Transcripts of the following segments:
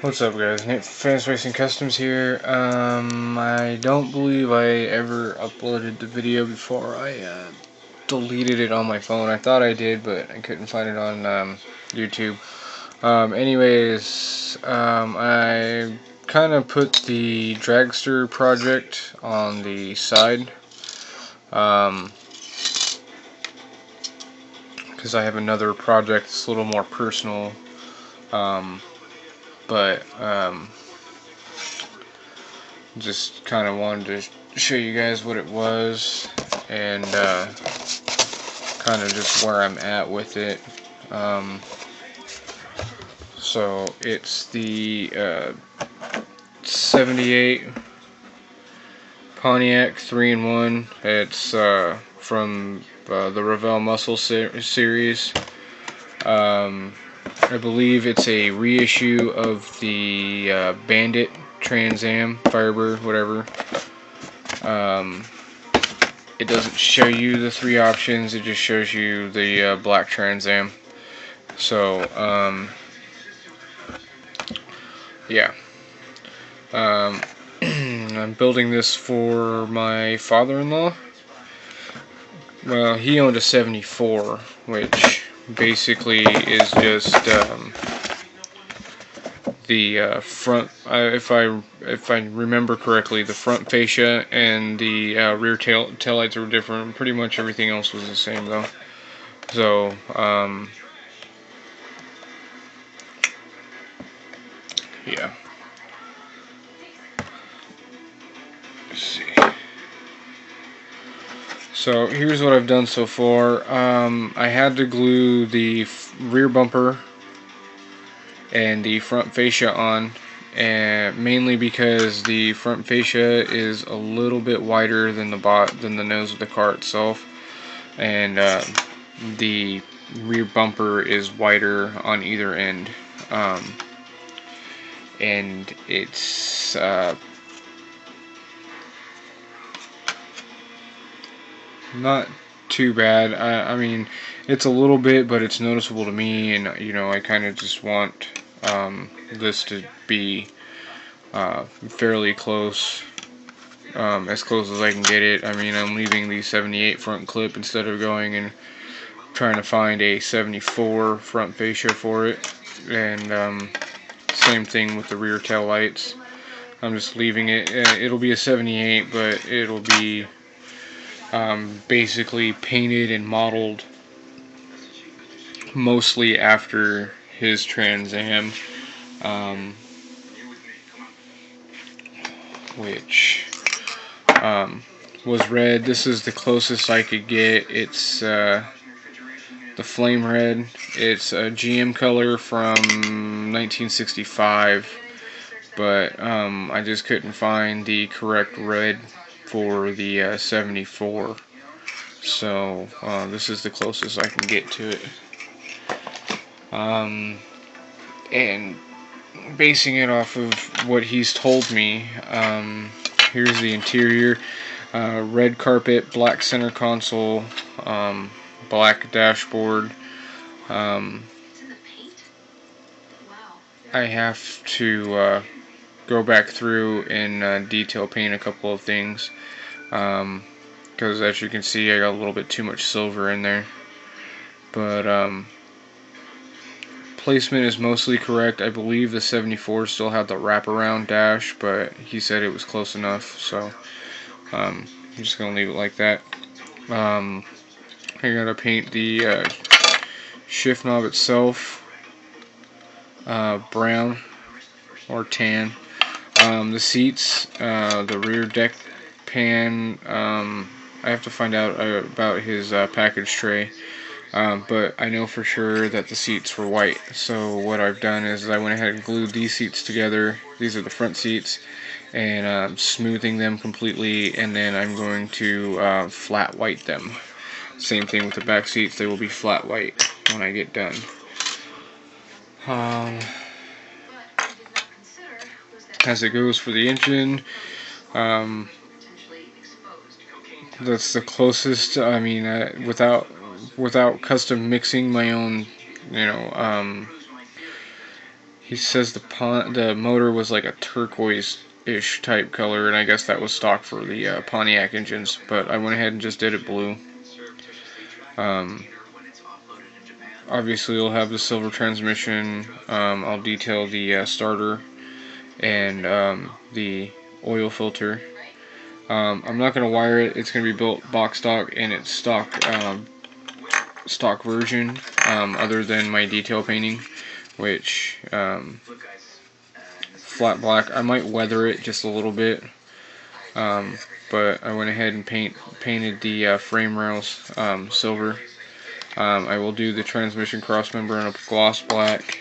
What's up, guys? Nate Fans Racing Customs here. I don't believe I ever uploaded the video before I deleted it on my phone. I thought I did, but I couldn't find it on YouTube. I kind of put the dragster project on the side because I have another project that's a little more personal. But just kind of wanted to show you guys what it was and kind of just where I'm at with it. So it's the 78 Pontiac 3-in-1. It's from the Revell Muscle series. I believe it's a reissue of the Bandit Trans Am, Firebird, whatever. It doesn't show you the three options, it just shows you the black Trans Am. So, yeah. I'm building this for my father-in-law. Well, he owned a 74, which basically is just the front. If I remember correctly, the front fascia and the rear taillights were different. Pretty much everything else was the same, though. So yeah. Let's see. So here's what I've done so far. I had to glue the rear bumper and the front fascia on, and mainly because the front fascia is a little bit wider than the nose of the car itself, and the rear bumper is wider on either end, and it's not too bad. I mean, it's a little bit, but it's noticeable to me, and you know, I kind of just want this to be fairly close, as close as I can get it. I mean, I'm leaving the 78 front clip instead of going and trying to find a 74 front fascia for it, and same thing with the rear tail lights. I'm just leaving it. It'll be a 78, but it'll be basically painted and modeled mostly after his Trans Am, which was red. This is the closest I could get. It's the flame red. It's a GM color from 1965, but I just couldn't find the correct red for the 74, so this is the closest I can get to it. And basing it off of what he's told me, here's the interior. Red carpet, black center console, black dashboard. I have to go back through and detail paint a couple of things, because as you can see, I got a little bit too much silver in there, but placement is mostly correct. I believe the 74 still had the wraparound dash, but he said it was close enough, so I'm just gonna leave it like that. I gotta paint the shift knob itself brown or tan. The seats, the rear deck pan, I have to find out about his package tray, but I know for sure that the seats were white. So what I've done is I went ahead and glued these seats together. These are the front seats, and smoothing them completely, and then I'm going to flat white them. Same thing with the back seats, they will be flat white when I get done. As it goes for the engine, that's the closest. I mean, without custom mixing my own, you know, he says the motor was like a turquoise-ish type color, and I guess that was stock for the Pontiac engines. But I went ahead and just did it blue. Obviously, you'll have the silver transmission. I'll detail the starter and the oil filter. I'm not going to wire it. It's going to be built box stock, and it's stock version, other than my detail painting, which flat black. I might weather it just a little bit, but I went ahead and painted the frame rails silver. I will do the transmission cross member in a gloss black.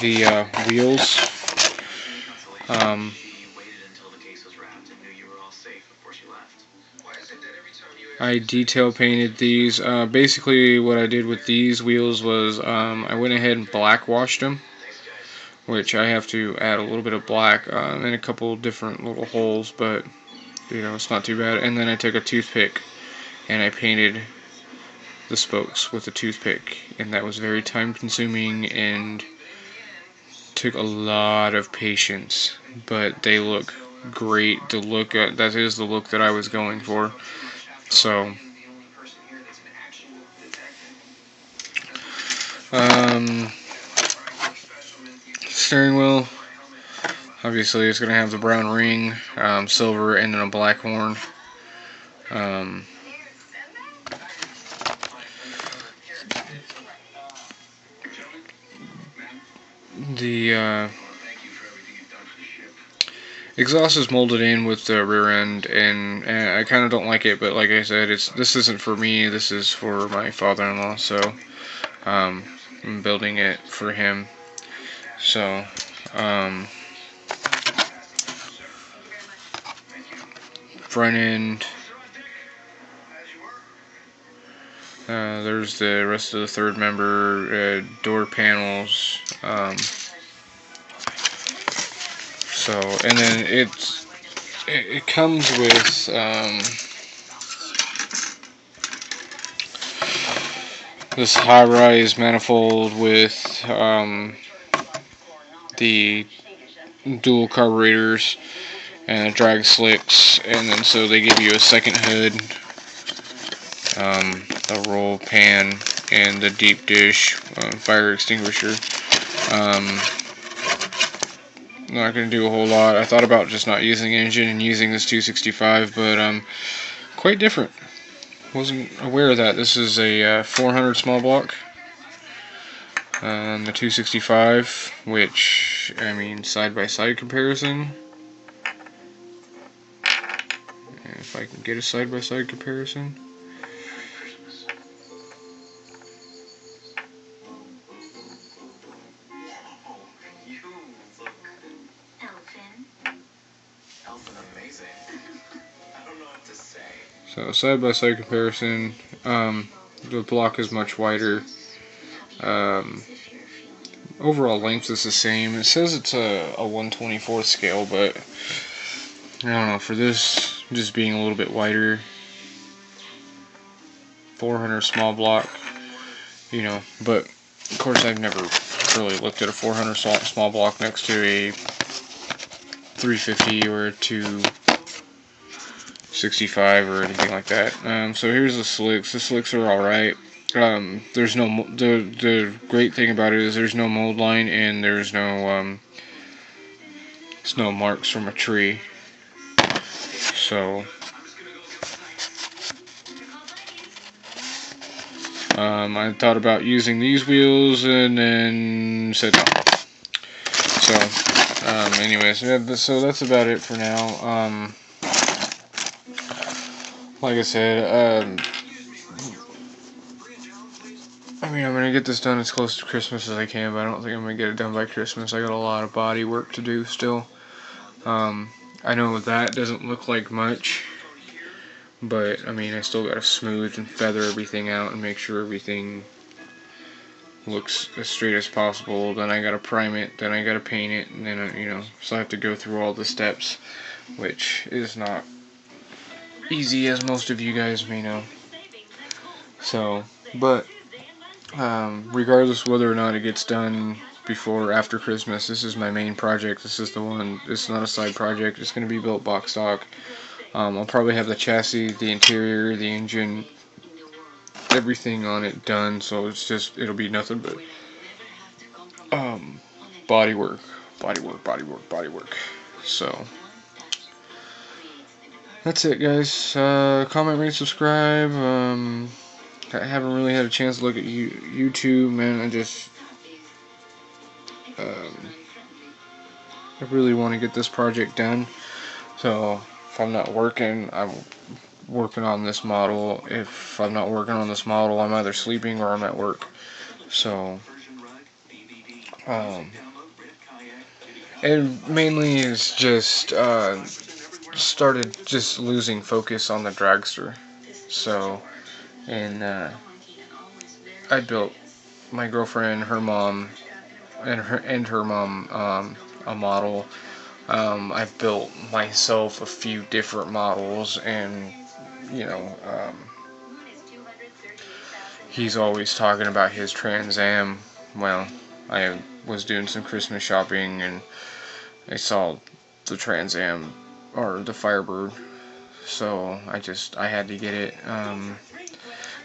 The wheels. I detail painted these. Basically, what I did with these wheels was I went ahead and black washed them, which I have to add a little bit of black in a couple different little holes, but you know, it's not too bad. And then I took a toothpick and I painted the spokes with a toothpick, and that was very time consuming and took a lot of patience, but they look great. That is the look that I was going for. So steering wheel, obviously it's going to have the brown ring, silver, and then a black horn. The exhaust is molded in with the rear end, and I kind of don't like it, but like I said, this isn't for me, this is for my father-in-law, so I'm building it for him. So front end, there's the rest of the third member, door panels, so, and then it comes with this high-rise manifold with the dual carburetors and drag slicks, and then so they give you a second hood, a roll pan, and the deep dish fire extinguisher. Not going to do a whole lot. I thought about just not using the engine and using this 265, but quite different. Wasn't aware of that. This is a 400 small block. The 265, which, I mean, side-by-side comparison. If I can get a side-by-side comparison. So side-by-side comparison, the block is much wider. Overall length is the same. It says it's a 1/24 scale, but I don't know, for this just being a little bit wider, 400 small block, you know, but of course I've never really looked at a 400 small block next to a 350 or a 265 or anything like that. So here's the slicks. The slicks are alright. There's no the great thing about it is there's no mold line, and there's no snow marks from a tree. So I thought about using these wheels and then said no. So anyways, so that's about it for now. Like I said, I mean, I'm going to get this done as close to Christmas as I can, but I don't think I'm going to get it done by Christmas. I got a lot of body work to do still. I know that doesn't look like much, but I mean, I still got to smooth and feather everything out and make sure everything looks as straight as possible. Then I got to prime it, then I got to paint it, and then, you know, so I have to go through all the steps, which is not easy, as most of you guys may know. So, but regardless whether or not it gets done before or after Christmas, this is my main project. This is the one. It's not a side project. It's going to be built box stock. I'll probably have the chassis, the interior, the engine, everything on it done. So it'll be nothing but body work. So that's it, guys. Comment, rate, subscribe. I haven't really had a chance to look at YouTube, man. I really want to get this project done. So if I'm not working, I'm working on this model. If I'm not working on this model, I'm either sleeping or I'm at work. So, and mainly is just started just losing focus on the dragster. So, and I built my girlfriend, her mom, and her mom a model. I've built myself a few different models, and you know, he's always talking about his Trans Am. Well, I was doing some Christmas shopping and I saw the Trans Am or the Firebird, so I had to get it.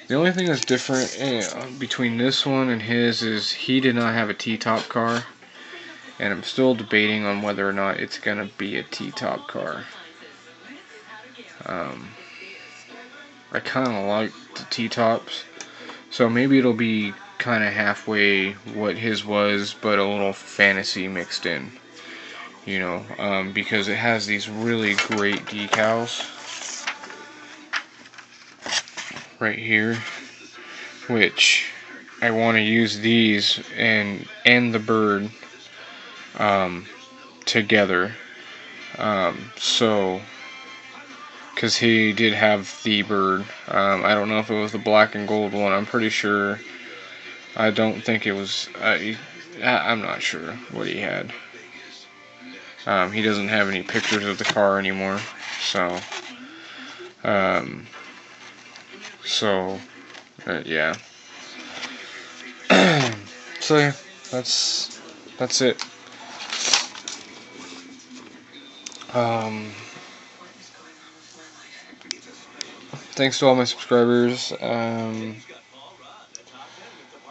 The only thing that's different between this one and his is he did not have a TTop car, and I'm still debating on whether or not it's gonna be a TTop car. I kind of like the T-tops, so maybe it'll be kind of halfway what his was, but a little fantasy mixed in, you know, because it has these really great decals right here, which I want to use these and the bird together, so because he did have the bird. I don't know if it was the black and gold one. I'm pretty sure. I don't think it was. I'm not sure what he had. He doesn't have any pictures of the car anymore. So, yeah. So yeah, that's it. Thanks to all my subscribers. And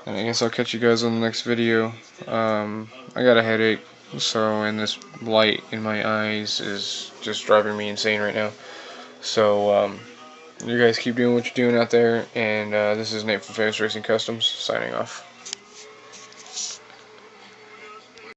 I guess I'll catch you guys on the next video. I got a headache, and this light in my eyes is just driving me insane right now. So, you guys keep doing what you're doing out there, and this is Nate from Famous Racing Customs, signing off.